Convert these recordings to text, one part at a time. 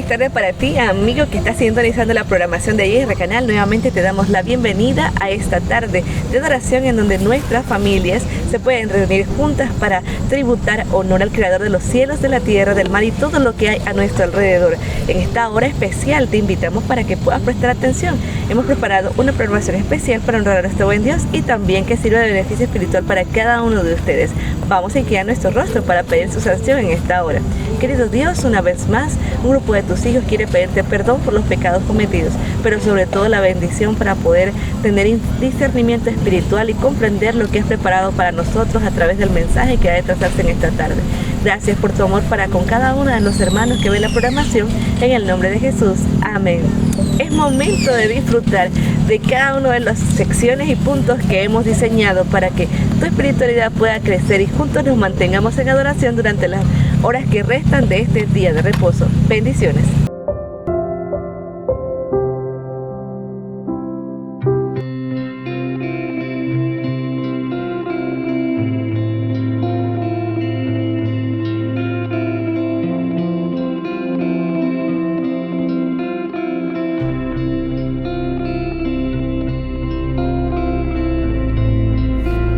tardes para ti, amigo que está sintonizando la programación de IR Canal. Nuevamente te damos la bienvenida a esta tarde de adoración en donde nuestras familias se pueden reunir juntas para tributar honor al Creador de los cielos, de la tierra, del mar y todo lo que hay a nuestro alrededor. En esta hora especial te invitamos para que puedas prestar atención. Hemos preparado una programación especial para honrar a nuestro buen Dios y también que sirva de beneficio espiritual para cada uno de ustedes. Vamos a inclinar nuestro rostro para pedir su sanción en esta hora. Querido Dios, una vez más, un grupo de tus hijos quiere pedirte perdón por los pecados cometidos, pero sobre todo la bendición para poder tener discernimiento espiritual y comprender lo que has preparado para nosotros a través del mensaje que ha de trazarse en esta tarde. Gracias por tu amor para con cada uno de los hermanos que ven la programación, en el nombre de Jesús. Amén. Es momento de disfrutar de cada una de las secciones y puntos que hemos diseñado para que tu espiritualidad pueda crecer y juntos nos mantengamos en adoración durante las horas que restan de este día de reposo. Bendiciones.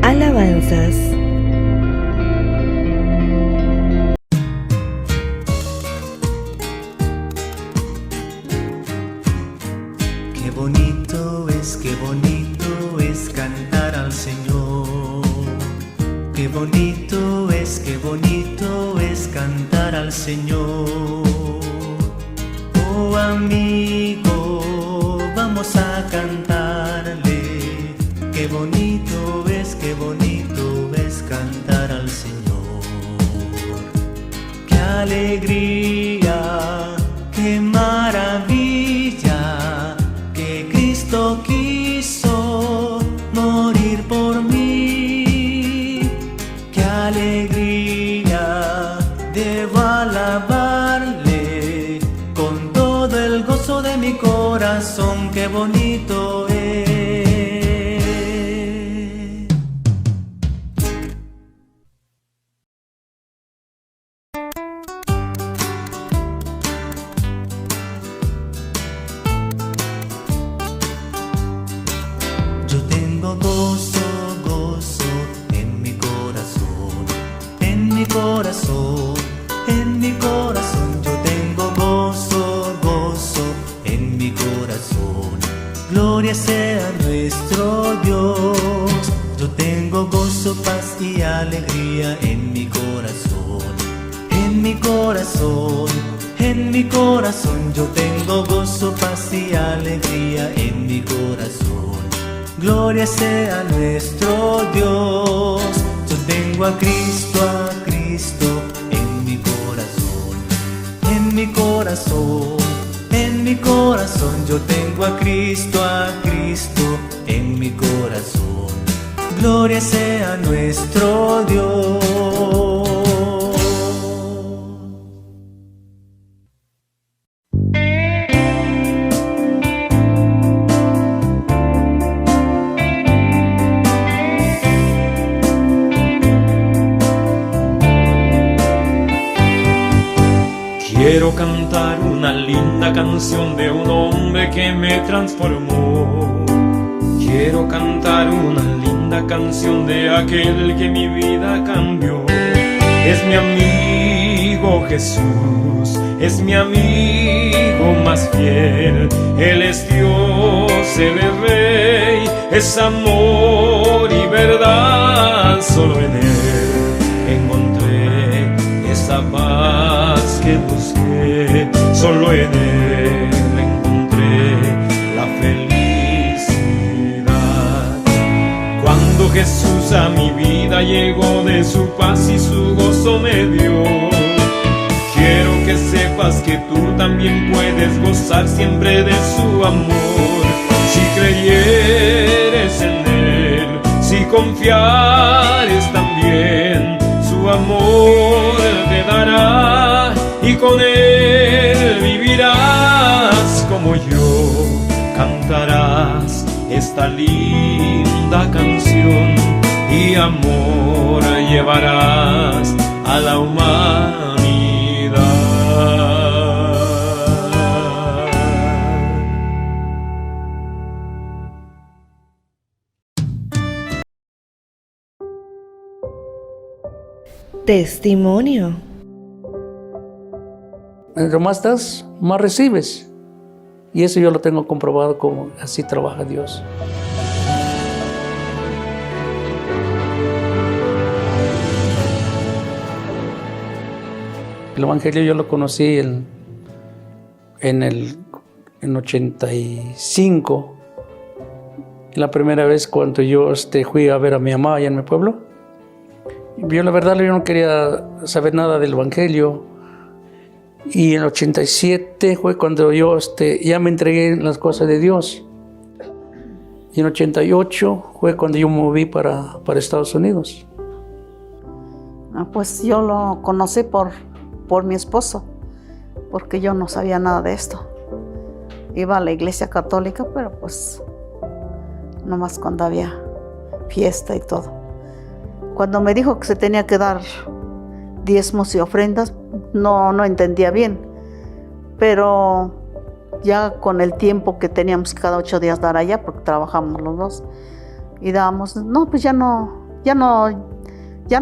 Alabanzas. Qué bonito es cantar al Señor. Qué bonito es cantar al Señor. Oh amigo, vamos a cantarle. Qué bonito es cantar al Señor. Qué alegría, qué maravilla, que Cristo quiso morir por mí. Qué alegría, debo alabarle con todo el gozo de mi corazón. Qué bonito es. Yo tengo gozo, gozo en mi corazón, en mi corazón, en mi corazón. Yo tengo gozo, gozo en mi corazón. Gloria sea nuestro Dios. Yo tengo gozo, paz y alegría en mi corazón, en mi corazón, en mi corazón. Yo tengo gozo, paz y alegría en mi corazón. Gloria sea nuestro Dios. Yo tengo a Cristo en mi corazón, en mi corazón, en mi corazón. Yo tengo a Cristo en mi corazón. Gloria sea nuestro Dios. Quiero cantar una linda canción de un hombre que me transformó. Quiero cantar una linda canción de aquel que mi vida cambió. Es mi amigo Jesús, es mi amigo más fiel. Él es Dios, Él es Rey, es amor y verdad. Solo en Él encontré esa paz que busqué. Solo en Él encontré la felicidad. Cuando Jesús a mi vida llegó, de su paz y su gozo me dio. Quiero que sepas que tú también puedes gozar siempre de su amor. Si creyeres en Él, si confiares también, su amor te dará y con Él vivirás como yo. Cantarás esta linda canción y amor llevarás a la humanidad. Testimonio. Entre más das, más recibes. Y eso yo lo tengo comprobado como así trabaja Dios. El Evangelio yo lo conocí en 85. La primera vez cuando yo fui a ver a mi mamá allá en mi pueblo. Yo la verdad yo no quería saber nada del Evangelio. Y en 87 fue cuando yo ya me entregué en las cosas de Dios. Y en 88 fue cuando yo me moví para Estados Unidos. Pues yo lo conocí por mi esposo, porque yo no sabía nada de esto. Iba a la iglesia católica, pero pues nomás cuando había fiesta y todo. Cuando me dijo que se tenía que dar diezmos y ofrendas, no entendía bien, pero ya con el tiempo que teníamos cada 8 días dar allá, porque trabajamos los dos, y dábamos, pues ya no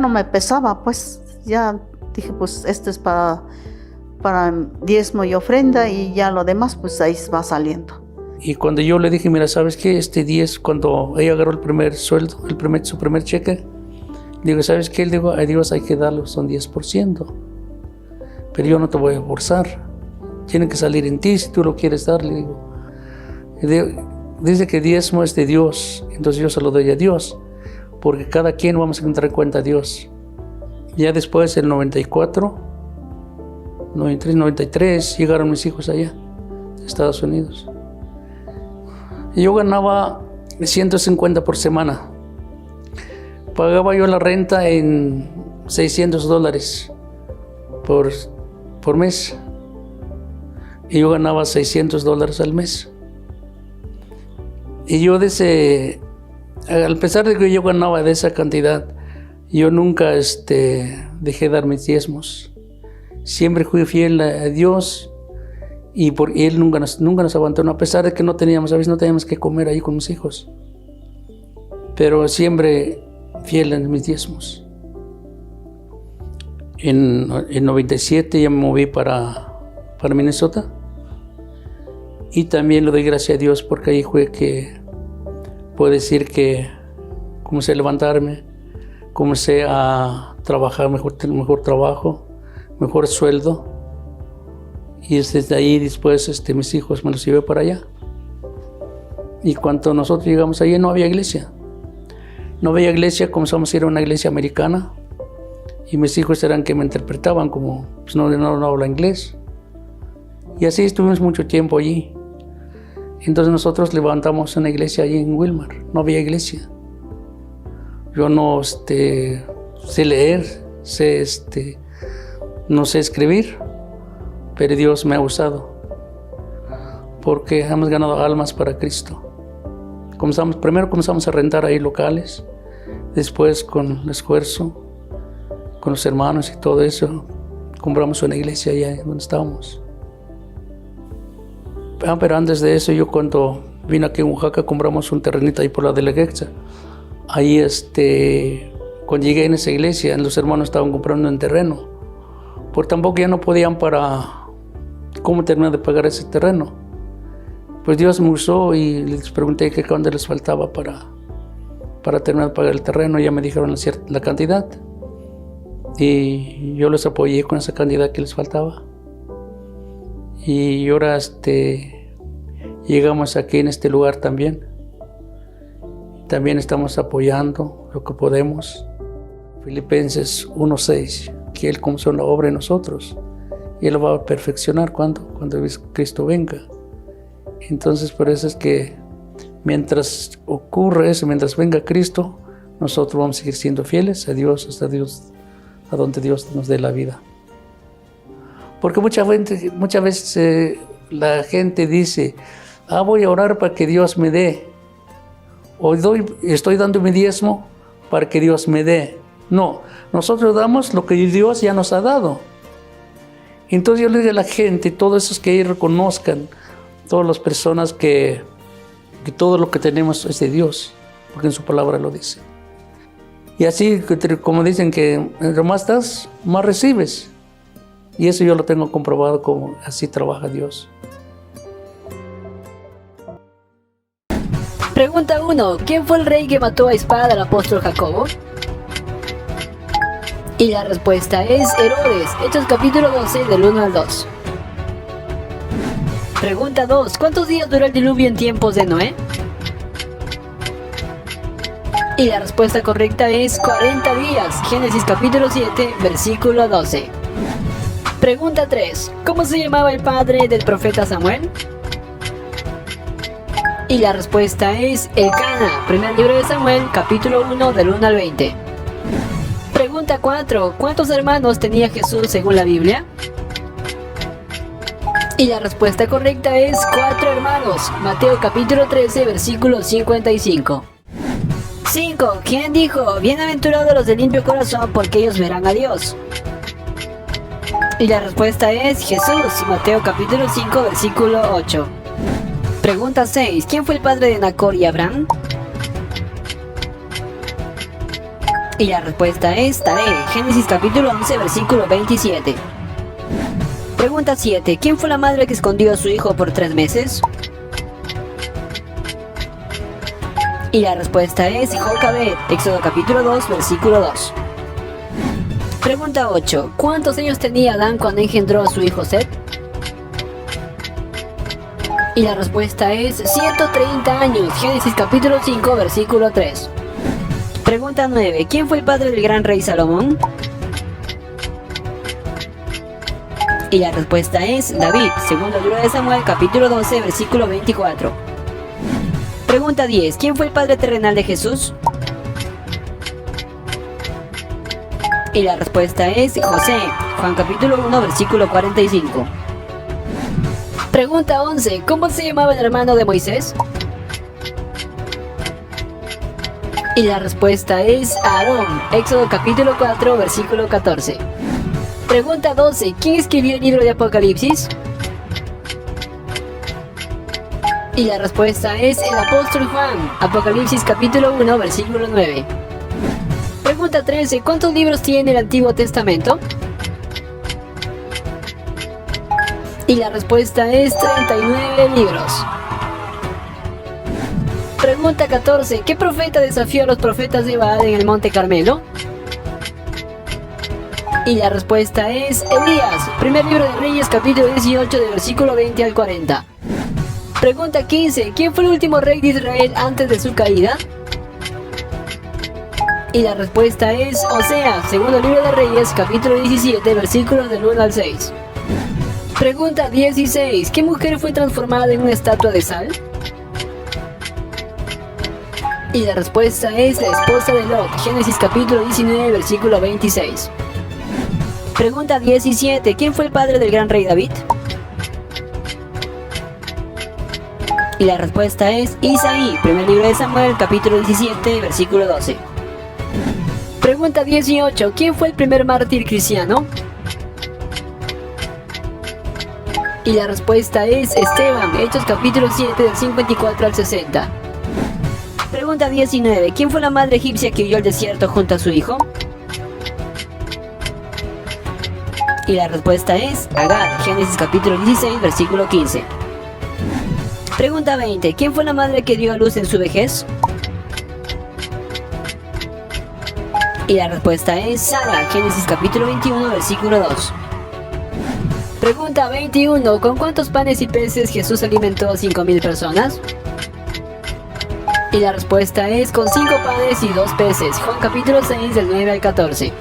me pesaba, pues ya dije, pues esto es para diezmo y ofrenda, y ya lo demás pues ahí va saliendo. Y cuando yo le dije, mira, ¿sabes qué? 10, cuando ella agarró el primer sueldo, su primer cheque, digo, ¿sabes qué? Él dijo, a Dios hay que darlo, son 10%. Pero yo no te voy a forzar. Tiene que salir en ti si tú lo quieres dar, le digo. Dice que diezmo es de Dios, entonces yo se lo doy a Dios, porque cada quien vamos a entrar en cuenta a Dios. Ya después, el 94, 93, 93, llegaron mis hijos allá, de Estados Unidos. Y yo ganaba 150 por semana. Pagaba yo la renta en $600 por mes. Y yo ganaba $600 al mes. Y yo al pesar de que yo ganaba de esa cantidad, yo nunca dejé de dar mis diezmos. Siempre fui fiel a Dios y Él nunca nos abandonó, a pesar de que a veces no teníamos que comer ahí con mis hijos. Pero siempre fiel en mis diezmos. En 97 ya me moví para Minnesota. Y también le doy gracias a Dios porque ahí fue que puedo decir que comencé a levantarme, comencé a trabajar mejor trabajo, mejor sueldo. Y desde ahí después mis hijos me los llevé para allá. Y cuando nosotros llegamos allí no había iglesia. No había iglesia, comenzamos a ir a una iglesia americana. Y mis hijos eran que me interpretaban como pues no habla inglés. Y así estuvimos mucho tiempo allí. Entonces nosotros levantamos una iglesia allí en Wilmar. No había iglesia. Yo no sé leer, no sé escribir, pero Dios me ha usado porque hemos ganado almas para Cristo. Primero comenzamos a rentar ahí locales, después con el esfuerzo, con los hermanos y todo eso, compramos una iglesia allá donde estábamos. Pero antes de eso, yo cuando vine aquí en Oaxaca, compramos un terrenito ahí por la de la Gexa. Ahí, cuando llegué en esa iglesia, los hermanos estaban comprando un terreno. Porque tampoco ya no podían cómo terminar de pagar ese terreno. Pues Dios me usó y les pregunté que cuánto les faltaba para terminar de pagar el terreno. Ya me dijeron la cantidad. Y yo les apoyé con esa cantidad que les faltaba. Y ahora llegamos aquí en este lugar también. También estamos apoyando lo que podemos. Filipenses 1:6, que Él comenzó una obra en nosotros y Él lo va a perfeccionar cuando Cristo venga. Entonces por eso es que mientras ocurre eso, mientras venga Cristo, nosotros vamos a seguir siendo fieles a Dios, a donde Dios nos dé la vida. Porque muchas veces la gente dice, voy a orar para que Dios me dé. O estoy dando mi diezmo para que Dios me dé. No, nosotros damos lo que Dios ya nos ha dado. Entonces yo le digo a la gente, todos esos que reconozcan, todas las personas que todo lo que tenemos es de Dios, porque en su palabra lo dice. Y así, como dicen que entre más das, más recibes. Y eso yo lo tengo comprobado, como así trabaja Dios. Pregunta 1. ¿Quién fue el rey que mató a espada al apóstol Jacobo? Y la respuesta es Herodes. Hechos capítulo 12 del 1 al 2. Pregunta 2. ¿Cuántos días duró el diluvio en tiempos de Noé? Y la respuesta correcta es 40 días. Génesis capítulo 7, versículo 12. Pregunta 3. ¿Cómo se llamaba el padre del profeta Samuel? Y la respuesta es Elcana. Primer libro de Samuel, capítulo 1 del 1 al 20. Pregunta 4. ¿Cuántos hermanos tenía Jesús según la Biblia? Y la respuesta correcta es 4 hermanos. Mateo capítulo 13, versículo 55. 5. ¿Quién dijo? Bienaventurados los de limpio corazón, porque ellos verán a Dios. Y la respuesta es Jesús. Mateo capítulo 5, versículo 8. Pregunta 6. ¿Quién fue el padre de Nacor y Abraham? Y la respuesta es Taré. Génesis capítulo 11, versículo 27. Pregunta 7. ¿Quién fue la madre que escondió a su hijo por 3 meses? Y la respuesta es Jocabed. Éxodo capítulo 2, versículo 2. Pregunta 8. ¿Cuántos años tenía Adán cuando engendró a su hijo Set? Y la respuesta es 130 años. Génesis capítulo 5, versículo 3. Pregunta 9. ¿Quién fue el padre del gran rey Salomón? Y la respuesta es David. Segundo libro de Samuel, capítulo 12, versículo 24. Pregunta 10. ¿Quién fue el padre terrenal de Jesús? Y la respuesta es José. Juan capítulo 1, versículo 45. Pregunta 11. ¿Cómo se llamaba el hermano de Moisés? Y la respuesta es Aarón. Éxodo capítulo 4, versículo 14. Pregunta 12. ¿Quién escribió el libro de Apocalipsis? Y la respuesta es el apóstol Juan. Apocalipsis capítulo 1, versículo 9. Pregunta 13. ¿Cuántos libros tiene el Antiguo Testamento? Y la respuesta es 39 libros. Pregunta 14. ¿Qué profeta desafió a los profetas de Baal en el Monte Carmelo? Y la respuesta es Elías. Primer libro de Reyes, capítulo 18, del versículo 20 al 40. Pregunta 15. ¿Quién fue el último rey de Israel antes de su caída? Y la respuesta es Oseas. Segundo libro de Reyes, capítulo 17, versículos del 1 al 6. Pregunta 16. ¿Qué mujer fue transformada en una estatua de sal? Y la respuesta es la esposa de Lot. Génesis capítulo 19, versículo 26. Pregunta 17. ¿Quién fue el padre del gran rey David? Y la respuesta es Isaí. Primer libro de Samuel, capítulo 17, versículo 12. Pregunta 18. ¿Quién fue el primer mártir cristiano? Y la respuesta es Esteban. Hechos capítulo 7, del 54 al 60. Pregunta 19. ¿Quién fue la madre egipcia que huyó al desierto junto a su hijo? Y la respuesta es Agar. Génesis capítulo 16, versículo 15. Pregunta 20. ¿Quién fue la madre que dio a luz en su vejez? Y la respuesta es Sara. Génesis capítulo 21, versículo 2. Pregunta 21. ¿Con cuántos panes y peces Jesús alimentó a 5,000 personas? Y la respuesta es con 5 panes y 2 peces. Juan capítulo 6, del 9 al 14.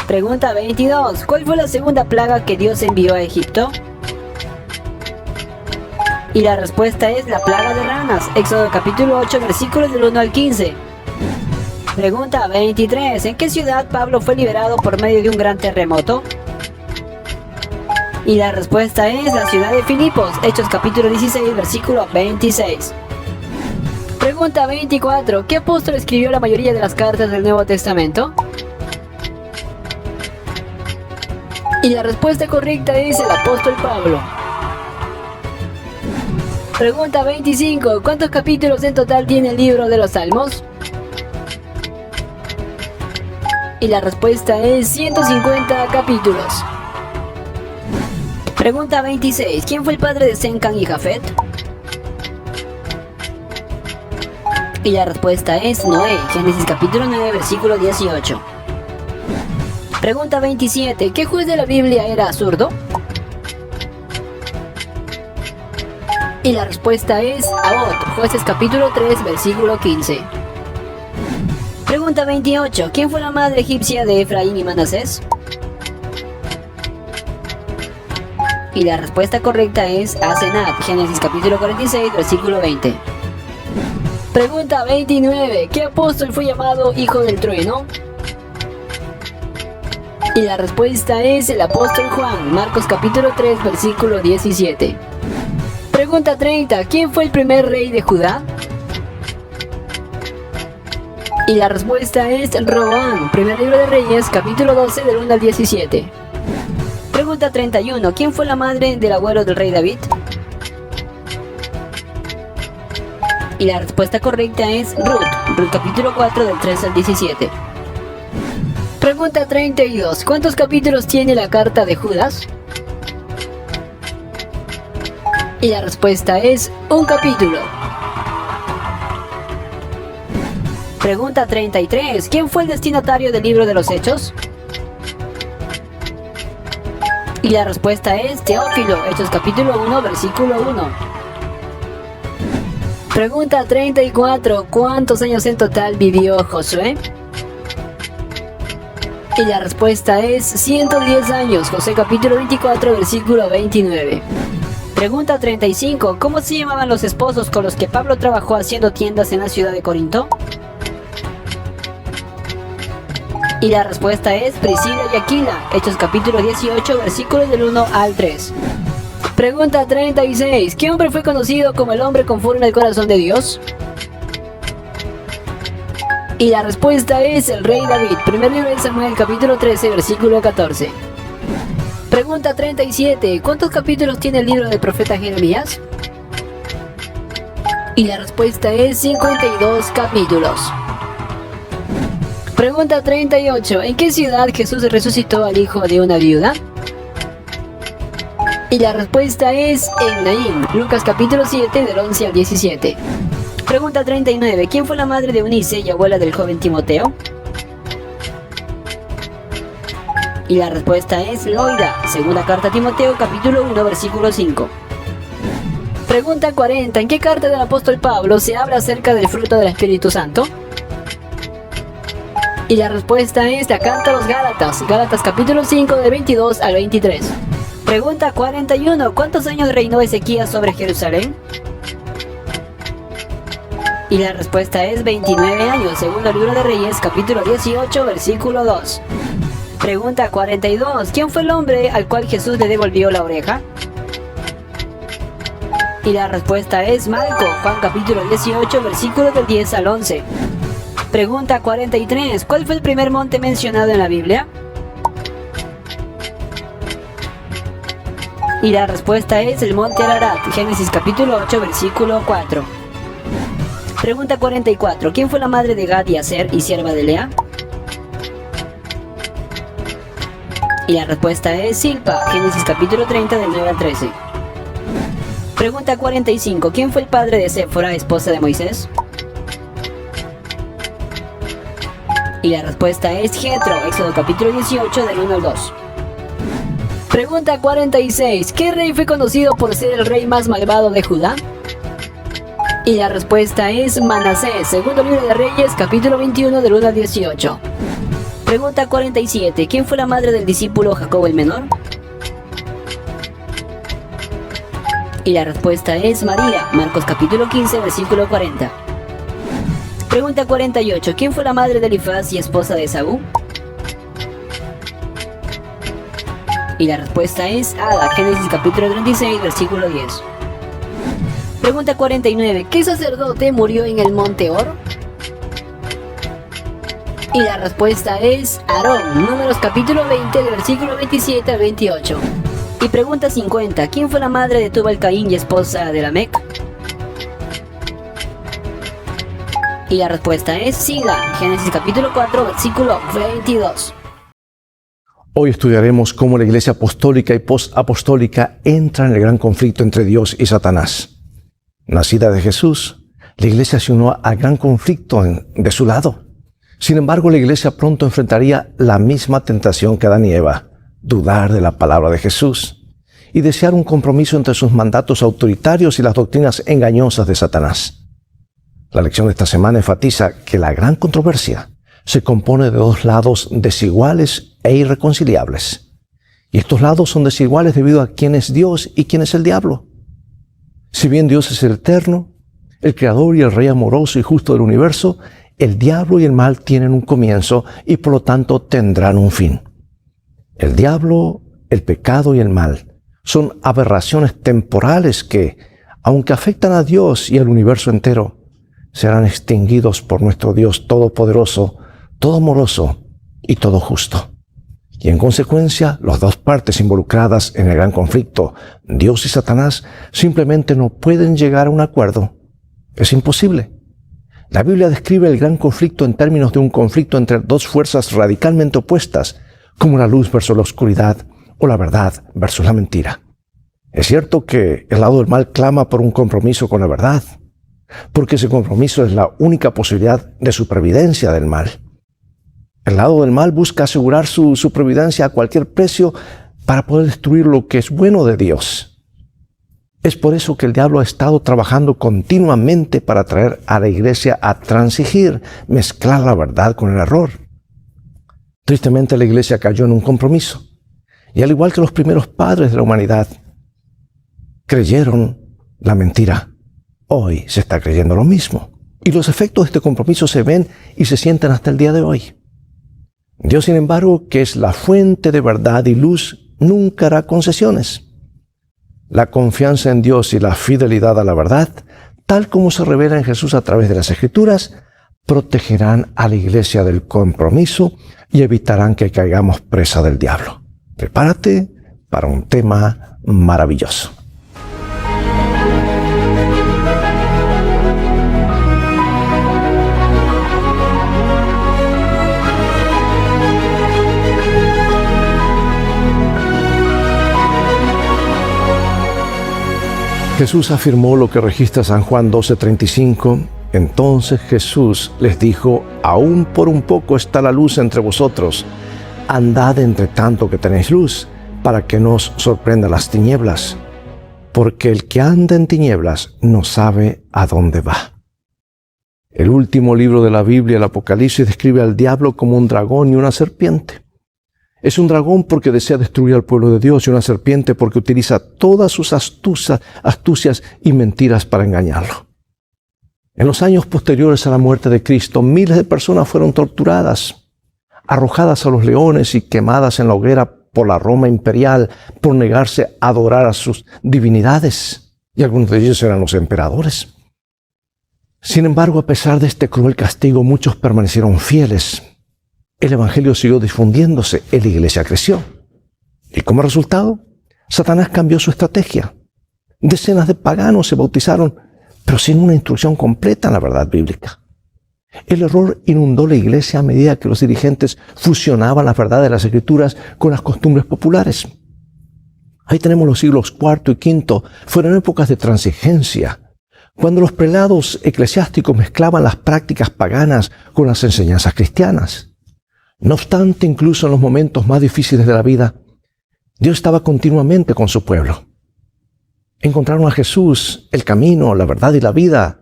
Pregunta 22. ¿Cuál fue la segunda plaga que Dios envió a Egipto? Y la respuesta es la plaga de ranas. Éxodo capítulo 8, versículos del 1 al 15. Pregunta 23. ¿En qué ciudad Pablo fue liberado por medio de un gran terremoto? Y la respuesta es la ciudad de Filipos. Hechos capítulo 16, versículo 26. Pregunta 24. ¿Qué apóstol escribió la mayoría de las cartas del Nuevo Testamento? Y la respuesta correcta es el apóstol Pablo. Pregunta 25. ¿Cuántos capítulos en total tiene el libro de los Salmos? Y la respuesta es 150 capítulos. Pregunta 26. ¿Quién fue el padre de Sem, Cam y Jafet? Y la respuesta es Noé. Génesis capítulo 9, versículo 18. Pregunta 27. ¿Qué juez de la Biblia era zurdo? Y la respuesta es Abot. Jueces capítulo 3, versículo 15. Pregunta 28. ¿Quién fue la madre egipcia de Efraín y Manasés? Y la respuesta correcta es Asenat. Génesis capítulo 46, versículo 20. Pregunta 29. ¿Qué apóstol fue llamado hijo del trueno? Y la respuesta es el apóstol Juan. Marcos capítulo 3, versículo 17. Pregunta 30. ¿Quién fue el primer rey de Judá? Y la respuesta es Roboam. Primer libro de Reyes, capítulo 12, del 1 al 17. Pregunta 31. ¿Quién fue la madre del abuelo del rey David? Y la respuesta correcta es Ruth. Ruth capítulo 4, del 3 al 17. Pregunta 32. ¿Cuántos capítulos tiene la carta de Judas? Y la respuesta es un capítulo. Pregunta 33. ¿Quién fue el destinatario del libro de los Hechos? Y la respuesta es Teófilo. Hechos capítulo 1, versículo 1. Pregunta 34. ¿Cuántos años en total vivió Josué? Y la respuesta es 110 años. José capítulo 24, versículo 29. Pregunta 35. ¿Cómo se llamaban los esposos con los que Pablo trabajó haciendo tiendas en la ciudad de Corinto? Y la respuesta es Priscila y Aquila. Hechos capítulo 18, versículos del 1 al 3. Pregunta 36. ¿Qué hombre fue conocido como el hombre conforme al corazón de Dios? Y la respuesta es el rey David. Primer libro de Samuel capítulo 13, versículo 14. Pregunta 37. ¿Cuántos capítulos tiene el libro del profeta Jeremías? Y la respuesta es 52 capítulos. Pregunta 38. ¿En qué ciudad Jesús resucitó al hijo de una viuda? Y la respuesta es en Naín. Lucas capítulo 7, del 11 al 17. Pregunta 39. ¿Quién fue la madre de Eunice y abuela del joven Timoteo? Y la respuesta es Loida. Segunda carta a Timoteo capítulo 1, versículo 5. Pregunta 40. ¿En qué carta del apóstol Pablo se habla acerca del fruto del Espíritu Santo? Y la respuesta es la carta a los Gálatas. Gálatas capítulo 5, del 22 al 23. Pregunta 41. ¿Cuántos años reinó Ezequías sobre Jerusalén? Y la respuesta es 29 años. Segundo libro de Reyes capítulo 18, versículo 2. Pregunta 42. ¿Quién fue el hombre al cual Jesús le devolvió la oreja? Y la respuesta es Malco. Juan capítulo 18, versículos del 10 al 11. Pregunta 43. ¿Cuál fue el primer monte mencionado en la Biblia? Y la respuesta es el monte Ararat. Génesis capítulo 8, versículo 4. Pregunta 44. ¿Quién fue la madre de Gad y Aser y sierva de Lea? Y la respuesta es Silpa. Génesis capítulo 30, del 9 al 13. Pregunta 45. ¿Quién fue el padre de Séfora, esposa de Moisés? Y la respuesta es Jetro. Éxodo capítulo 18, del 1 al 2. Pregunta 46. ¿Qué rey fue conocido por ser el rey más malvado de Judá? Y la respuesta es Manasés. Segundo libro de Reyes, capítulo 21, del 1 al 18. Pregunta 47. ¿Quién fue la madre del discípulo Jacobo el menor? Y la respuesta es María. Marcos capítulo 15, versículo 40. Pregunta 48. ¿Quién fue la madre de Elifaz y esposa de Esaú? Y la respuesta es Ada. Génesis capítulo 36, versículo 10. Pregunta 49. ¿Qué sacerdote murió en el monte Or? Y la respuesta es Aarón. Números capítulo 20, del versículo 27 al 28. Y pregunta 50. ¿Quién fue la madre de Tubal Caín y esposa de Lamec? Y la respuesta es siga. Génesis capítulo 4, versículo 22. Hoy estudiaremos cómo la iglesia apostólica y postapostólica entra en el gran conflicto entre Dios y Satanás. Nacida de Jesús, la iglesia se unió al gran conflicto de su lado. Sin embargo, la iglesia pronto enfrentaría la misma tentación que Adán y Eva: dudar de la palabra de Jesús y desear un compromiso entre sus mandatos autoritarios y las doctrinas engañosas de Satanás. La lección de esta semana enfatiza que la gran controversia se compone de dos lados desiguales e irreconciliables. Y estos lados son desiguales debido a quién es Dios y quién es el diablo. Si bien Dios es el eterno, el creador y el rey amoroso y justo del universo, el diablo y el mal tienen un comienzo y por lo tanto tendrán un fin. El diablo, el pecado y el mal son aberraciones temporales que, aunque afectan a Dios y al universo entero, serán extinguidos por nuestro Dios todopoderoso, todo amoroso y todo justo. Y en consecuencia, las dos partes involucradas en el gran conflicto, Dios y Satanás, simplemente no pueden llegar a un acuerdo. Es imposible. La Biblia describe el gran conflicto en términos de un conflicto entre dos fuerzas radicalmente opuestas, como la luz versus la oscuridad o la verdad versus la mentira. Es cierto que el lado del mal clama por un compromiso con la verdad, porque ese compromiso es la única posibilidad de supervivencia del mal. El lado del mal busca asegurar su supervivencia a cualquier precio para poder destruir lo que es bueno de Dios. Es por eso que el diablo ha estado trabajando continuamente para traer a la iglesia a transigir, mezclar la verdad con el error. Tristemente, la iglesia cayó en un compromiso. Y al igual que los primeros padres de la humanidad creyeron la mentira, hoy se está creyendo lo mismo. Y los efectos de este compromiso se ven y se sienten hasta el día de hoy. Dios, sin embargo, que es la fuente de verdad y luz, nunca hará concesiones. La confianza en Dios y la fidelidad a la verdad, tal como se revela en Jesús a través de las Escrituras, protegerán a la iglesia del compromiso y evitarán que caigamos presa del diablo. Prepárate para un tema maravilloso. Jesús afirmó lo que registra San Juan 12:35. Entonces Jesús les dijo: aún por un poco está la luz entre vosotros. Andad entre tanto que tenéis luz, para que no os sorprendan las tinieblas. Porque el que anda en tinieblas no sabe a dónde va. El último libro de la Biblia, el Apocalipsis, describe al diablo como un dragón y una serpiente. Es un dragón porque desea destruir al pueblo de Dios y una serpiente porque utiliza todas sus astucias y mentiras para engañarlo. En los años posteriores a la muerte de Cristo, miles de personas fueron torturadas, arrojadas a los leones y quemadas en la hoguera por la Roma imperial por negarse a adorar a sus divinidades. Y algunos de ellos eran los emperadores. Sin embargo, a pesar de este cruel castigo, muchos permanecieron fieles. El evangelio siguió difundiéndose y la iglesia creció. Y como resultado, Satanás cambió su estrategia. Decenas de paganos se bautizaron, pero sin una instrucción completa en la verdad bíblica. El error inundó la iglesia a medida que los dirigentes fusionaban las verdades de las Escrituras con las costumbres populares. Ahí tenemos los siglos IV y V, fueron épocas de transigencia, cuando los prelados eclesiásticos mezclaban las prácticas paganas con las enseñanzas cristianas. No obstante, incluso en los momentos más difíciles de la vida, Dios estaba continuamente con su pueblo. Encontraron a Jesús, el camino, la verdad y la vida,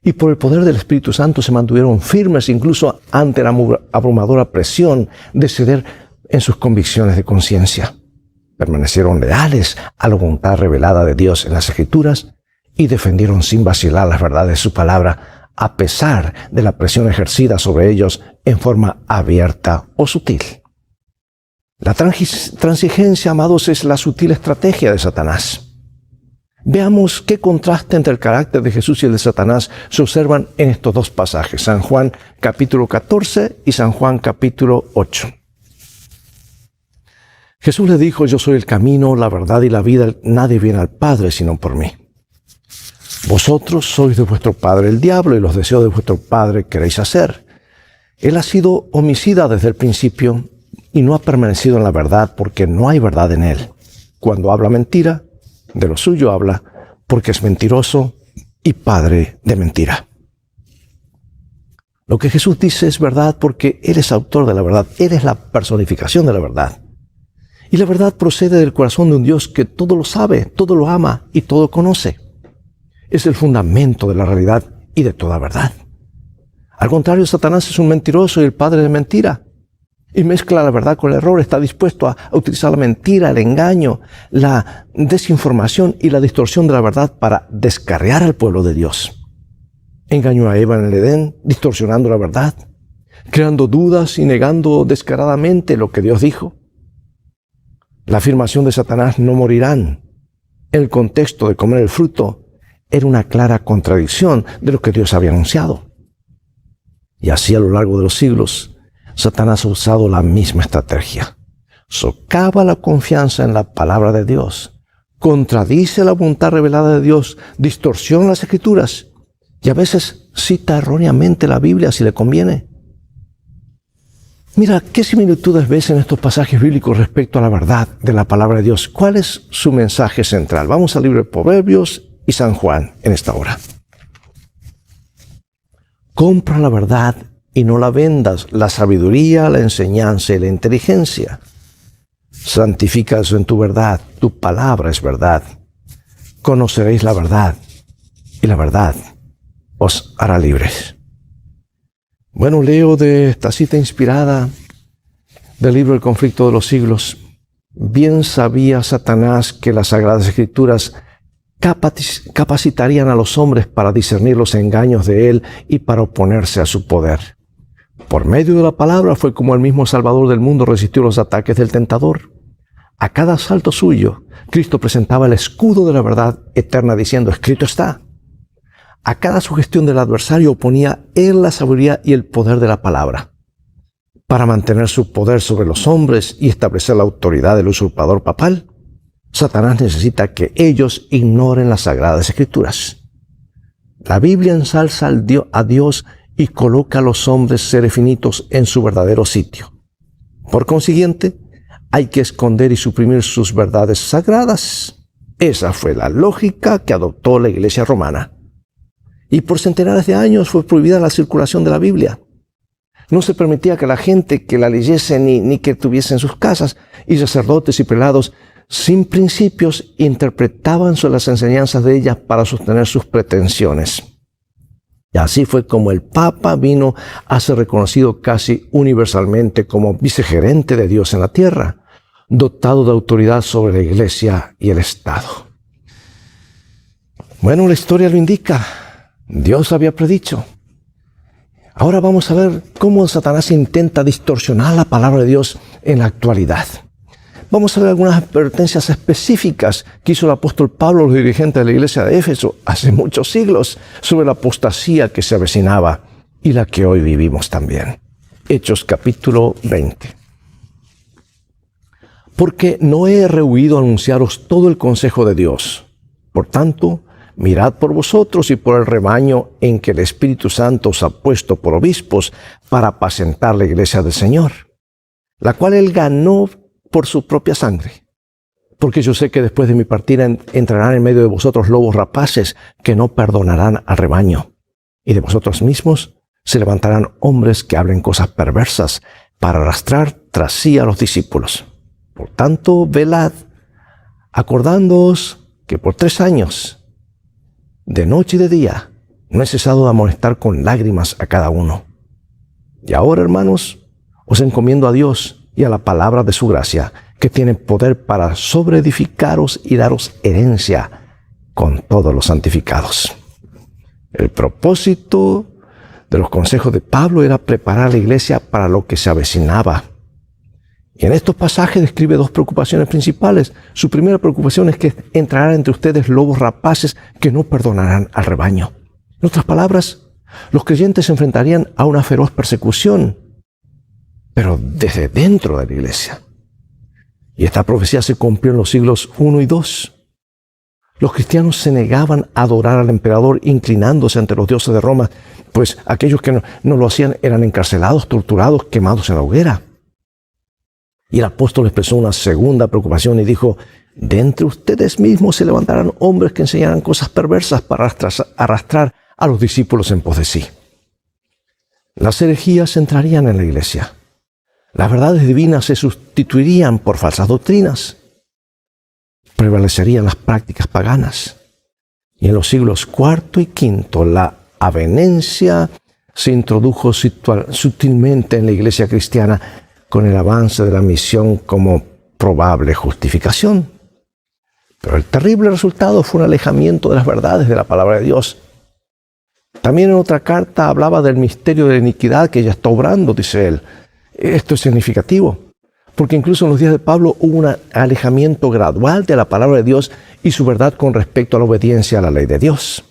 y por el poder del Espíritu Santo se mantuvieron firmes incluso ante la abrumadora presión de ceder en sus convicciones de conciencia. Permanecieron leales a la voluntad revelada de Dios en las Escrituras y defendieron sin vacilar las verdades de su palabra, a pesar de la presión ejercida sobre ellos en forma abierta o sutil. La transigencia, amados, es la sutil estrategia de Satanás. Veamos qué contraste entre el carácter de Jesús y el de Satanás se observan en estos dos pasajes, San Juan capítulo 14 y San Juan capítulo 8. Jesús le dijo: yo soy el camino, la verdad y la vida, nadie viene al Padre sino por mí. Vosotros sois de vuestro padre el diablo y los deseos de vuestro padre queréis hacer. Él ha sido homicida desde el principio y no ha permanecido en la verdad porque no hay verdad en él. Cuando habla mentira, de lo suyo habla porque es mentiroso y padre de mentira. Lo que Jesús dice es verdad porque Él es autor de la verdad. Él es la personificación de la verdad. Y la verdad procede del corazón de un Dios que todo lo sabe, todo lo ama y todo conoce. Es el fundamento de la realidad y de toda verdad. Al contrario, Satanás es un mentiroso y el padre de mentira. Y mezcla la verdad con el error. Está dispuesto a utilizar la mentira, el engaño, la desinformación y la distorsión de la verdad para descarriar al pueblo de Dios. Engañó a Eva en el Edén, distorsionando la verdad, creando dudas y negando descaradamente lo que Dios dijo. La afirmación de Satanás, no morirán, en el contexto de comer el fruto, era una clara contradicción de lo que Dios había anunciado. Y así a lo largo de los siglos, Satanás ha usado la misma estrategia. Socava la confianza en la palabra de Dios, contradice la voluntad revelada de Dios, distorsiona las Escrituras, y a veces cita erróneamente la Biblia si le conviene. Mira, ¿qué similitudes ves en estos pasajes bíblicos respecto a la verdad de la palabra de Dios? ¿Cuál es su mensaje central? Vamos al libro de Proverbios y San Juan en esta hora. Compra la verdad y no la vendas, la sabiduría, la enseñanza y la inteligencia. Santifica eso en tu verdad, tu palabra es verdad. Conoceréis la verdad y la verdad os hará libres. Bueno, leo de esta cita inspirada del libro El conflicto de los siglos. Bien sabía Satanás que las Sagradas Escrituras capacitarían a los hombres para discernir los engaños de él y para oponerse a su poder. Por medio de la palabra fue como el mismo Salvador del mundo resistió los ataques del tentador. A cada asalto suyo, Cristo presentaba el escudo de la verdad eterna diciendo, escrito está. A cada sugestión del adversario oponía él la sabiduría y el poder de la palabra. Para mantener su poder sobre los hombres y establecer la autoridad del usurpador papal, Satanás necesita que ellos ignoren las Sagradas Escrituras. La Biblia ensalza a Dios y coloca a los hombres seres finitos en su verdadero sitio. Por consiguiente, hay que esconder y suprimir sus verdades sagradas. Esa fue la lógica que adoptó la Iglesia romana. Y por centenares de años fue prohibida la circulación de la Biblia. No se permitía que la gente que la leyese ni que tuviese en sus casas, y sacerdotes y prelados sin principios interpretaban las enseñanzas de ella para sostener sus pretensiones. Y así fue como el Papa vino a ser reconocido casi universalmente como vicegerente de Dios en la tierra, dotado de autoridad sobre la Iglesia y el Estado. Bueno, la historia lo indica. Dios había predicho. Ahora vamos a ver cómo Satanás intenta distorsionar la palabra de Dios en la actualidad. Vamos a ver algunas advertencias específicas que hizo el apóstol Pablo a los dirigentes de la iglesia de Éfeso hace muchos siglos sobre la apostasía que se avecinaba y la que hoy vivimos también. Hechos capítulo 20. Porque no he rehuido anunciaros todo el consejo de Dios. Por tanto, mirad por vosotros y por el rebaño en que el Espíritu Santo os ha puesto por obispos para apacentar la iglesia del Señor, la cual Él ganó por su propia sangre. Porque yo sé que después de mi partida entrarán en medio de vosotros lobos rapaces que no perdonarán al rebaño. Y de vosotros mismos se levantarán hombres que hablen cosas perversas para arrastrar tras sí a los discípulos. Por tanto, velad, acordándoos que por 3 años, de noche y de día, no he cesado de amonestar con lágrimas a cada uno. Y ahora, hermanos, os encomiendo a Dios y a la palabra de su gracia, que tiene poder para sobreedificaros y daros herencia con todos los santificados. El propósito de los consejos de Pablo era preparar a la iglesia para lo que se avecinaba. Y en estos pasajes describe 2 preocupaciones principales. Su primera preocupación es que entrarán entre ustedes lobos rapaces que no perdonarán al rebaño. En otras palabras, los creyentes se enfrentarían a una feroz persecución, pero desde dentro de la iglesia. Y esta profecía se cumplió en los siglos I y II. Los cristianos se negaban a adorar al emperador inclinándose ante los dioses de Roma, pues aquellos que no lo hacían eran encarcelados, torturados, quemados en la hoguera. Y el apóstol expresó una segunda preocupación y dijo: de entre ustedes mismos se levantarán hombres que enseñarán cosas perversas para arrastrar a los discípulos en pos de sí. Las herejías entrarían en la iglesia. Las verdades divinas se sustituirían por falsas doctrinas. Prevalecerían las prácticas paganas. Y en los siglos IV y V la avenencia se introdujo sutilmente en la iglesia cristiana con el avance de la misión como probable justificación. Pero el terrible resultado fue un alejamiento de las verdades de la palabra de Dios. También en otra carta hablaba del misterio de la iniquidad que ya está obrando, dice él. Esto es significativo, porque incluso en los días de Pablo hubo un alejamiento gradual de la palabra de Dios y su verdad con respecto a la obediencia a la ley de Dios.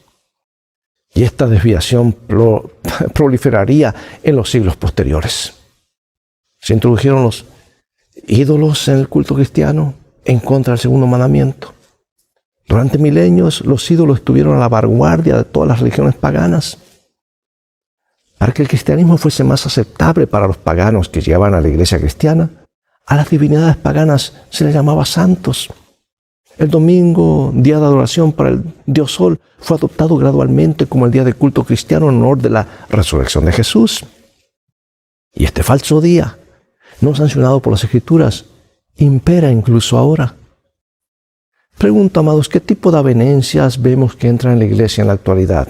Y esta desviación proliferaría en los siglos posteriores. Se introdujeron los ídolos en el culto cristiano en contra del segundo mandamiento. Durante milenios los ídolos estuvieron a la vanguardia de todas las religiones paganas. Para que el cristianismo fuese más aceptable para los paganos que llegaban a la iglesia cristiana, a las divinidades paganas se les llamaba santos. El domingo, día de adoración para el Dios Sol, fue adoptado gradualmente como el día de culto cristiano en honor de la resurrección de Jesús. Y este falso día, no sancionado por las Escrituras, impera incluso ahora. Pregunto, amados, ¿qué tipo de avenencias vemos que entran en la iglesia en la actualidad?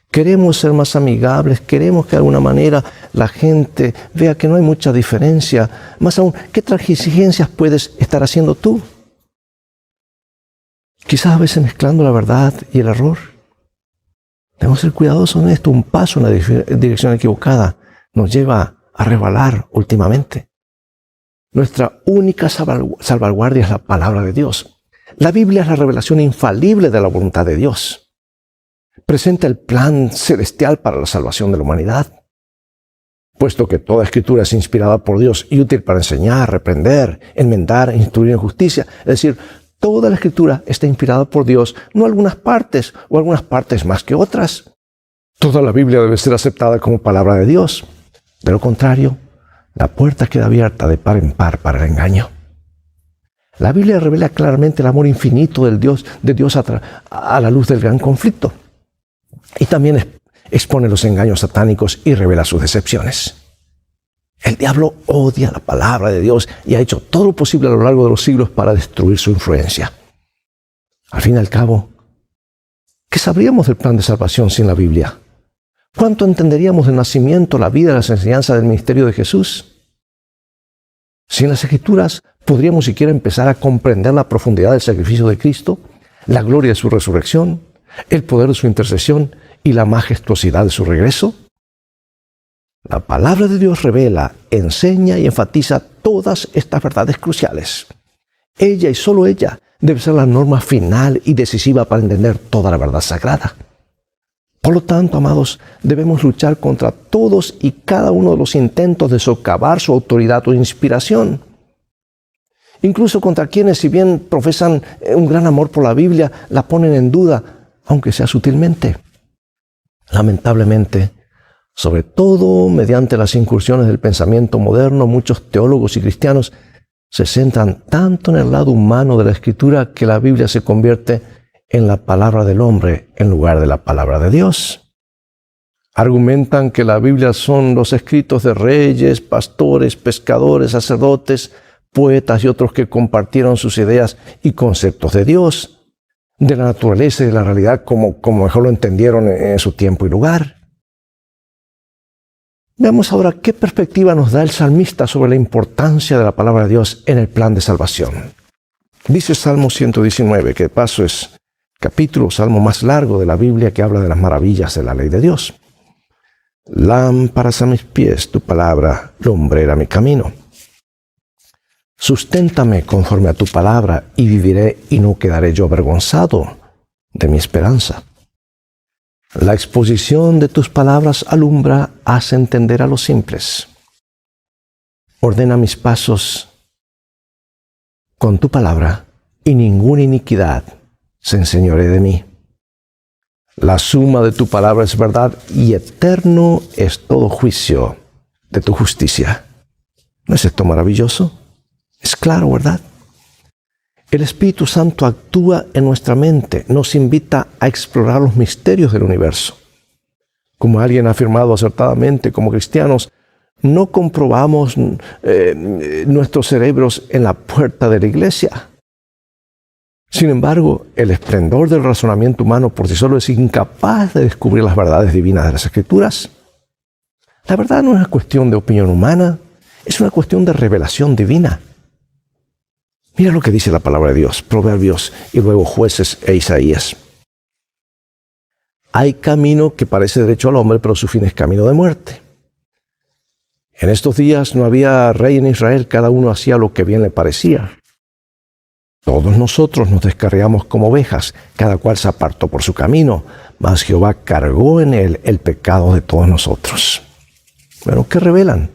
Queremos ser más amigables, queremos que de alguna manera la gente vea que no hay mucha diferencia. Más aún, ¿qué transigencias puedes estar haciendo tú? Quizás a veces mezclando la verdad y el error. Debemos ser cuidadosos en esto. Un paso en la dirección equivocada nos lleva a resbalar últimamente. Nuestra única salvaguardia es la palabra de Dios. La Biblia es la revelación infalible de la voluntad de Dios. Presenta el plan celestial para la salvación de la humanidad. Puesto que toda escritura es inspirada por Dios y útil para enseñar, reprender, enmendar, instruir en justicia, es decir, toda la escritura está inspirada por Dios, no algunas partes o algunas partes más que otras. Toda la Biblia debe ser aceptada como palabra de Dios. De lo contrario, la puerta queda abierta de par en par para el engaño. La Biblia revela claramente el amor infinito de Dios a la luz del gran conflicto. Y también expone los engaños satánicos y revela sus decepciones. El diablo odia la palabra de Dios y ha hecho todo lo posible a lo largo de los siglos para destruir su influencia. Al fin y al cabo, ¿qué sabríamos del plan de salvación sin la Biblia? ¿Cuánto entenderíamos del nacimiento, la vida y las enseñanzas del ministerio de Jesús? Sin las Escrituras, ¿podríamos siquiera empezar a comprender la profundidad del sacrificio de Cristo, la gloria de su resurrección, el poder de su intercesión y la majestuosidad de su regreso? La palabra de Dios revela, enseña y enfatiza todas estas verdades cruciales. Ella y solo ella debe ser la norma final y decisiva para entender toda la verdad sagrada. Por lo tanto, amados, debemos luchar contra todos y cada uno de los intentos de socavar su autoridad o inspiración. Incluso contra quienes, si bien profesan un gran amor por la Biblia, la ponen en duda, aunque sea sutilmente. Lamentablemente, sobre todo mediante las incursiones del pensamiento moderno, muchos teólogos y cristianos se centran tanto en el lado humano de la Escritura que la Biblia se convierte en la palabra del hombre en lugar de la palabra de Dios. Argumentan que la Biblia son los escritos de reyes, pastores, pescadores, sacerdotes, poetas y otros que compartieron sus ideas y conceptos de Dios, de la naturaleza y de la realidad como mejor lo entendieron en su tiempo y lugar. Veamos ahora qué perspectiva nos da el salmista sobre la importancia de la palabra de Dios en el plan de salvación. Dice Salmo 119, que de paso es salmo más largo de la Biblia, que habla de las maravillas de la ley de Dios. Lámparas a mis pies tu palabra, lumbrera mi camino. Susténtame conforme a tu palabra y viviré y no quedaré yo avergonzado de mi esperanza. La exposición de tus palabras alumbra, hace entender a los simples. Ordena mis pasos con tu palabra y ninguna iniquidad se enseñorea de mí. La suma de tu palabra es verdad y eterno es todo juicio de tu justicia. ¿No es esto maravilloso? Es claro, ¿verdad? El Espíritu Santo actúa en nuestra mente, nos invita a explorar los misterios del universo. Como alguien ha afirmado acertadamente, como cristianos, no comprobamos nuestros cerebros en la puerta de la iglesia. Sin embargo, el esplendor del razonamiento humano por sí solo es incapaz de descubrir las verdades divinas de las Escrituras. La verdad no es una cuestión de opinión humana, es una cuestión de revelación divina. Mira lo que dice la palabra de Dios, Proverbios y luego Jueces e Isaías. Hay camino que parece derecho al hombre, pero su fin es camino de muerte. En estos días no había rey en Israel, cada uno hacía lo que bien le parecía. Todos nosotros nos descarriamos como ovejas, cada cual se apartó por su camino, mas Jehová cargó en él el pecado de todos nosotros. Bueno, ¿qué revelan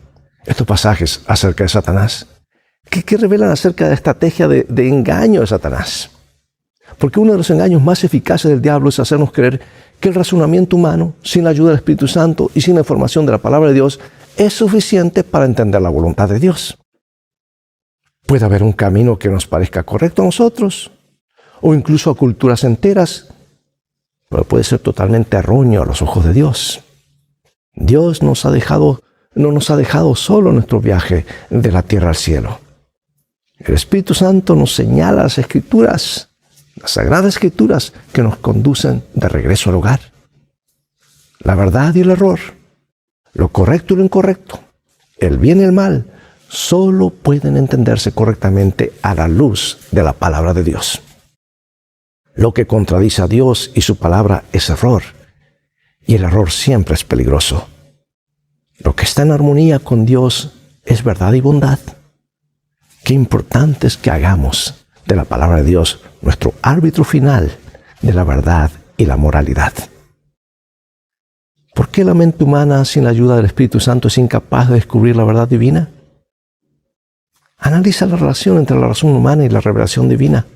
estos pasajes acerca de Satanás? ¿Qué revelan acerca de la estrategia de engaño de Satanás? Porque uno de los engaños más eficaces del diablo es hacernos creer que el razonamiento humano, sin la ayuda del Espíritu Santo y sin la información de la palabra de Dios, es suficiente para entender la voluntad de Dios. Puede haber un camino que nos parezca correcto a nosotros, o incluso a culturas enteras, pero puede ser totalmente erróneo a los ojos de Dios. Dios no nos ha dejado solo en nuestro viaje de la tierra al cielo. El Espíritu Santo nos señala las Escrituras, las Sagradas Escrituras que nos conducen de regreso al hogar. La verdad y el error, lo correcto y lo incorrecto, el bien y el mal, solo pueden entenderse correctamente a la luz de la palabra de Dios. Lo que contradice a Dios y su palabra es error, y el error siempre es peligroso. Lo que está en armonía con Dios es verdad y bondad. Qué importante es que hagamos de la palabra de Dios nuestro árbitro final de la verdad y la moralidad. ¿Por qué la mente humana, sin la ayuda del Espíritu Santo, es incapaz de descubrir la verdad divina? Analiza la relación entre la razón humana y la revelación divina.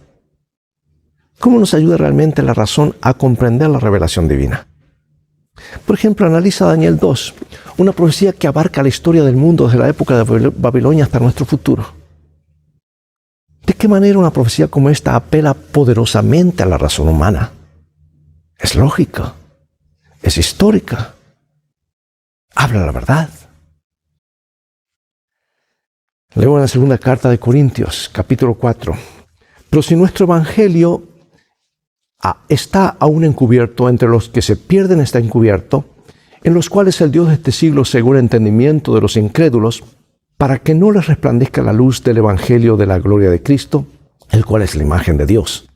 ¿Cómo nos ayuda realmente la razón a comprender la revelación divina? Por ejemplo, analiza Daniel 2, una profecía que abarca la historia del mundo desde la época de Babilonia hasta nuestro futuro. ¿De qué manera una profecía como esta apela poderosamente a la razón humana? Es lógica, es histórica, habla la verdad. Leo en la segunda carta de Corintios, capítulo 4. Pero si nuestro evangelio está aún encubierto, entre los que se pierden está encubierto, en los cuales el Dios de este siglo cegó el entendimiento de los incrédulos, para que no les resplandezca la luz del evangelio de la gloria de Cristo, el cual es la imagen de Dios.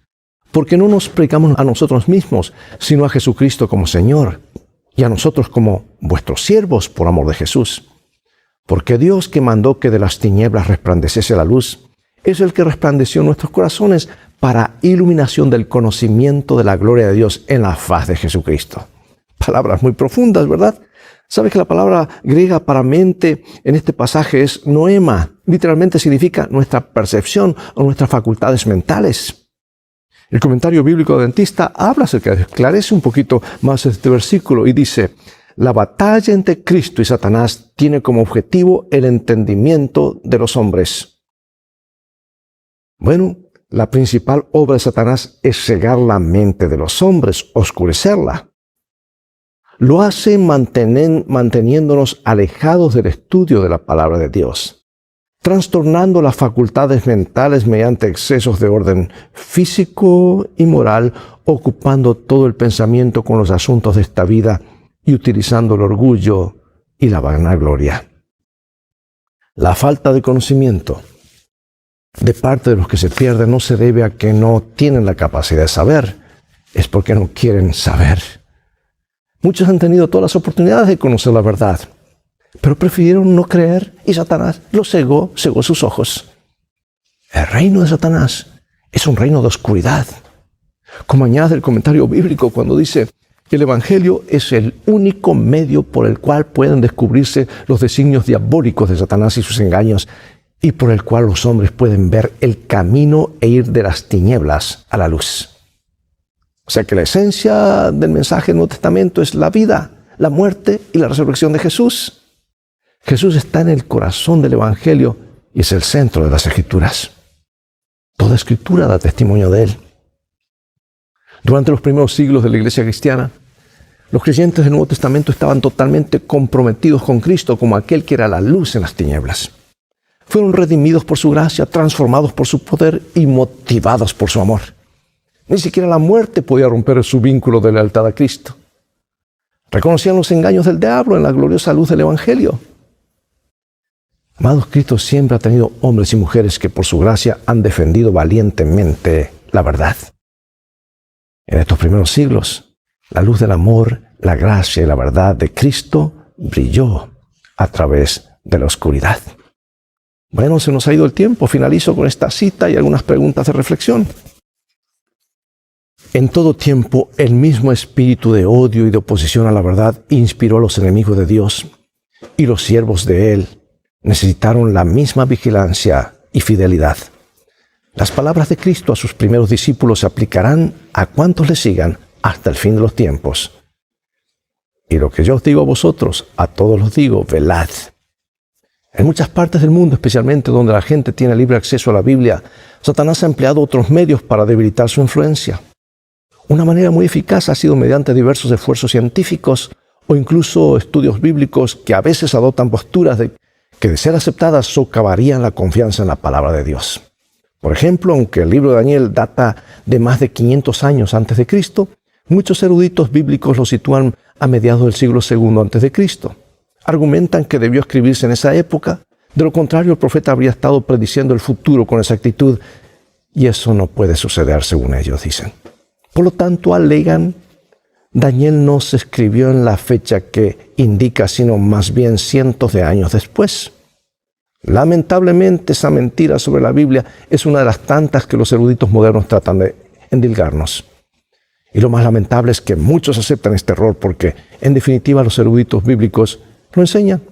Porque no nos predicamos a nosotros mismos, sino a Jesucristo como Señor, y a nosotros como vuestros siervos por amor de Jesús. Porque Dios, que mandó que de las tinieblas resplandeciese la luz, es el que resplandeció en nuestros corazones para iluminación del conocimiento de la gloria de Dios en la faz de Jesucristo. Palabras muy profundas, ¿verdad? ¿Sabes que la palabra griega para mente en este pasaje es noema? Literalmente significa nuestra percepción o nuestras facultades mentales. El comentario bíblico adventista habla acerca de, esclarece un poquito más este versículo y dice: la batalla entre Cristo y Satanás tiene como objetivo el entendimiento de los hombres. Bueno, la principal obra de Satanás es cegar la mente de los hombres, oscurecerla. Lo hace manteniéndonos alejados del estudio de la palabra de Dios, trastornando las facultades mentales mediante excesos de orden físico y moral, ocupando todo el pensamiento con los asuntos de esta vida y utilizando el orgullo y la vanagloria. La falta de conocimiento de parte de los que se pierden no se debe a que no tienen la capacidad de saber, es porque no quieren saber. Muchos han tenido todas las oportunidades de conocer la verdad, pero prefirieron no creer y Satanás los cegó sus ojos. El reino de Satanás es un reino de oscuridad. Como añade el comentario bíblico cuando dice que el Evangelio es el único medio por el cual pueden descubrirse los designios diabólicos de Satanás y sus engaños, y por el cual los hombres pueden ver el camino e ir de las tinieblas a la luz. O sea que la esencia del mensaje del Nuevo Testamento es la vida, la muerte y la resurrección de Jesús. Jesús está en el corazón del Evangelio y es el centro de las Escrituras. Toda Escritura da testimonio de Él. Durante los primeros siglos de la Iglesia cristiana, los creyentes del Nuevo Testamento estaban totalmente comprometidos con Cristo como aquel que era la luz en las tinieblas. Fueron redimidos por su gracia, transformados por su poder y motivados por su amor. Ni siquiera la muerte podía romper su vínculo de lealtad a Cristo. Reconocían los engaños del diablo en la gloriosa luz del Evangelio. Amados, Cristo siempre ha tenido hombres y mujeres que por su gracia han defendido valientemente la verdad. En estos primeros siglos, la luz del amor, la gracia y la verdad de Cristo brilló a través de la oscuridad. Bueno, se nos ha ido el tiempo. Finalizo con esta cita y algunas preguntas de reflexión. En todo tiempo, el mismo espíritu de odio y de oposición a la verdad inspiró a los enemigos de Dios, y los siervos de Él necesitaron la misma vigilancia y fidelidad. Las palabras de Cristo a sus primeros discípulos se aplicarán a cuantos le sigan hasta el fin de los tiempos. Y lo que yo os digo a vosotros, a todos los digo, velad. En muchas partes del mundo, especialmente donde la gente tiene libre acceso a la Biblia, Satanás ha empleado otros medios para debilitar su influencia. Una manera muy eficaz ha sido mediante diversos esfuerzos científicos o incluso estudios bíblicos que a veces adoptan posturas que de ser aceptadas socavarían la confianza en la palabra de Dios. Por ejemplo, aunque el libro de Daniel data de más de 500 años antes de Cristo, muchos eruditos bíblicos lo sitúan a mediados del siglo II antes de Cristo. Argumentan que debió escribirse en esa época, de lo contrario el profeta habría estado prediciendo el futuro con exactitud, y eso no puede suceder según ellos dicen. Por lo tanto, alegan, Daniel no se escribió en la fecha que indica, sino más bien cientos de años después. Lamentablemente, esa mentira sobre la Biblia es una de las tantas que los eruditos modernos tratan de endilgarnos. Y lo más lamentable es que muchos aceptan este error porque, en definitiva, los eruditos bíblicos lo enseñan.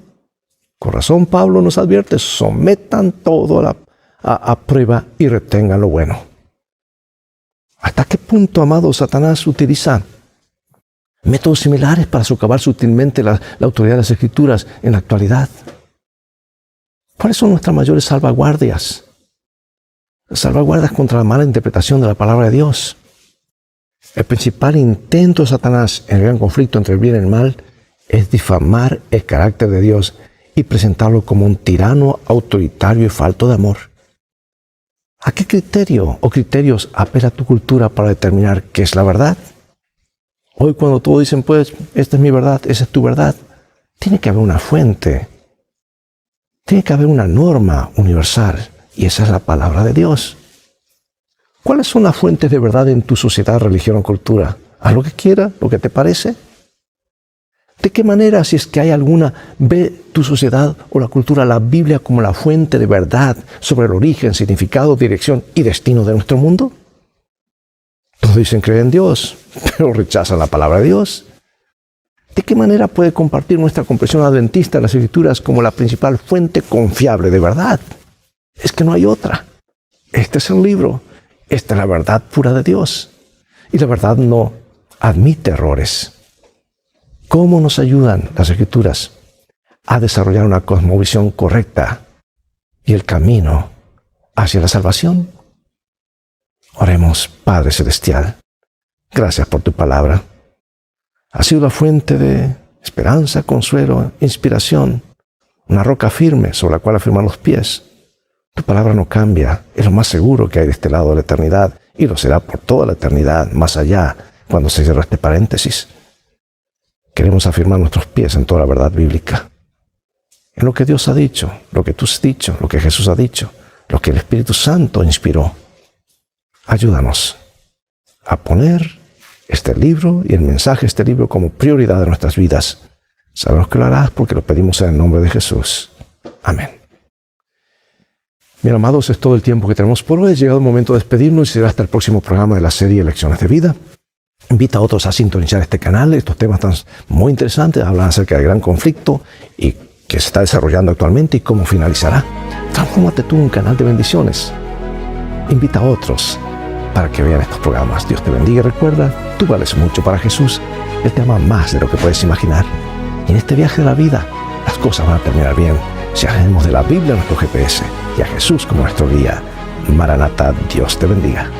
Con razón, Pablo nos advierte, sometan todo a prueba y retengan lo bueno. ¿Hasta qué punto, amado, Satanás utiliza métodos similares para socavar sutilmente la autoridad de las Escrituras en la actualidad? ¿Cuáles son nuestras mayores salvaguardias? Salvaguardas contra la mala interpretación de la palabra de Dios. El principal intento de Satanás en el gran conflicto entre el bien y el mal es difamar el carácter de Dios y presentarlo como un tirano autoritario y falto de amor. ¿A qué criterio o criterios apela tu cultura para determinar qué es la verdad? Hoy cuando todos dicen, pues, esta es mi verdad, esa es tu verdad, tiene que haber una fuente. Tiene que haber una norma universal, y esa es la palabra de Dios. ¿Cuáles son las fuentes de verdad en tu sociedad, religión o cultura? Haz lo que quieras, lo que te parece. ¿De qué manera, si es que hay alguna, ve tu sociedad o la cultura la Biblia como la fuente de verdad sobre el origen, significado, dirección y destino de nuestro mundo? Todos dicen creer en Dios, pero rechazan la palabra de Dios. ¿De qué manera puede compartir nuestra comprensión adventista de las Escrituras como la principal fuente confiable de verdad? Es que no hay otra. Este es el libro. Esta es la verdad pura de Dios. Y la verdad no admite errores. ¿Cómo nos ayudan las Escrituras a desarrollar una cosmovisión correcta y el camino hacia la salvación? Oremos, Padre Celestial. Gracias por tu palabra. Ha sido la fuente de esperanza, consuelo, inspiración, una roca firme sobre la cual afirmar los pies. Tu palabra no cambia, es lo más seguro que hay de este lado de la eternidad y lo será por toda la eternidad, más allá, cuando se cierra este paréntesis. Queremos afirmar nuestros pies en toda la verdad bíblica, en lo que Dios ha dicho, lo que tú has dicho, lo que Jesús ha dicho, lo que el Espíritu Santo inspiró. Ayúdanos a poner este libro y el mensaje de este libro como prioridad de nuestras vidas. Sabemos que lo harás porque lo pedimos en el nombre de Jesús. Amén. Bien, amados, es todo el tiempo que tenemos por hoy. Ha llegado el momento de despedirnos y será hasta el próximo programa de la serie Lecciones de Vida. Invita a otros a sintonizar este canal. Estos temas están muy interesantes. Hablan acerca del gran conflicto y que se está desarrollando actualmente y cómo finalizará. Transfórmate tú en un canal de bendiciones. Invita a otros para que vean estos programas. Dios te bendiga y recuerda, tú vales mucho para Jesús. Él te ama más de lo que puedes imaginar. Y en este viaje de la vida, las cosas van a terminar bien si hacemos de la Biblia nuestro GPS y a Jesús como nuestro guía. Maranata, Dios te bendiga.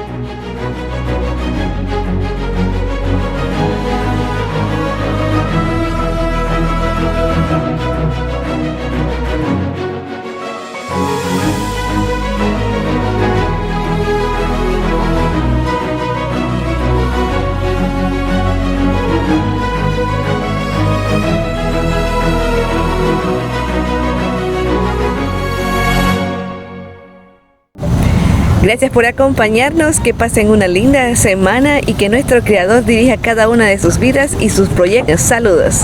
Gracias por acompañarnos, que pasen una linda semana y que nuestro Creador dirija cada una de sus vidas y sus proyectos. Saludos.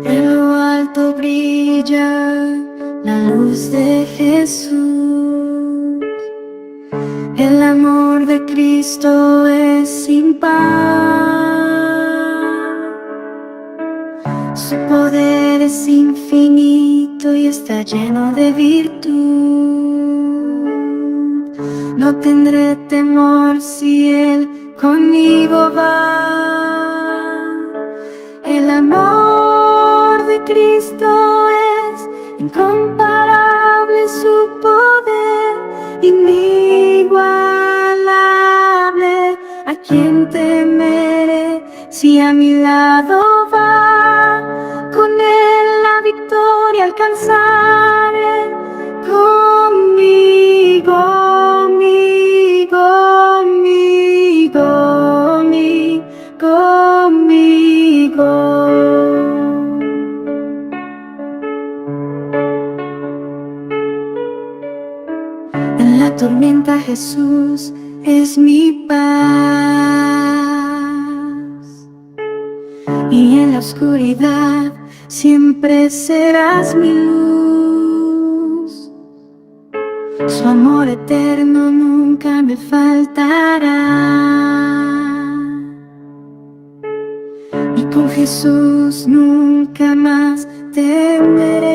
En lo alto brilla la luz de Jesús. El amor de Cristo es sin par. Su poder es infinito y está lleno de virtud. No tendré temor si Él conmigo va. El amor de Cristo es incomparable, su poder inigualable. ¿A quién temeré si a mi lado va? Con Él la victoria alcanzaré. Conmigo, conmigo. En la tormenta Jesús es mi paz, y en la oscuridad siempre serás mi luz. Su amor eterno nunca me faltará, y con Jesús nunca más temeré.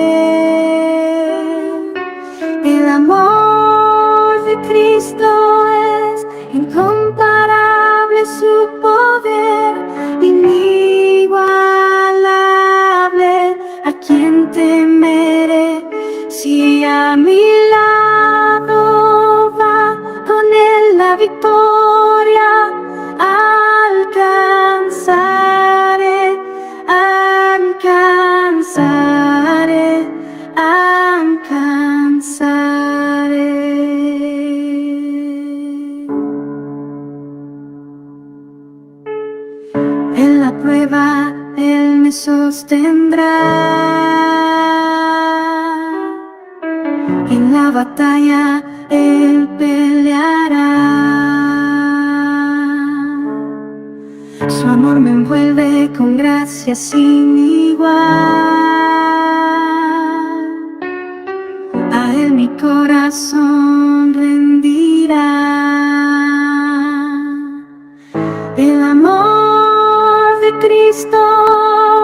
El amor de Cristo es incomparable, su poder inigualable. ¿A quién temeré si a mi lado va? Con Él la victoria alcanzaré, alcanzaré, alcanzaré. En la prueba Él me sostendrá, en la batalla Él peleará. Su amor me envuelve con gracia sin igual. A Él mi corazón rendirá. El amor de Cristo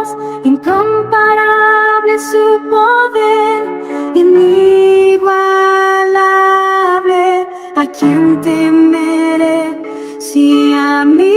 es incomparable, su poder inigualable. ¿A quién temeré si a mí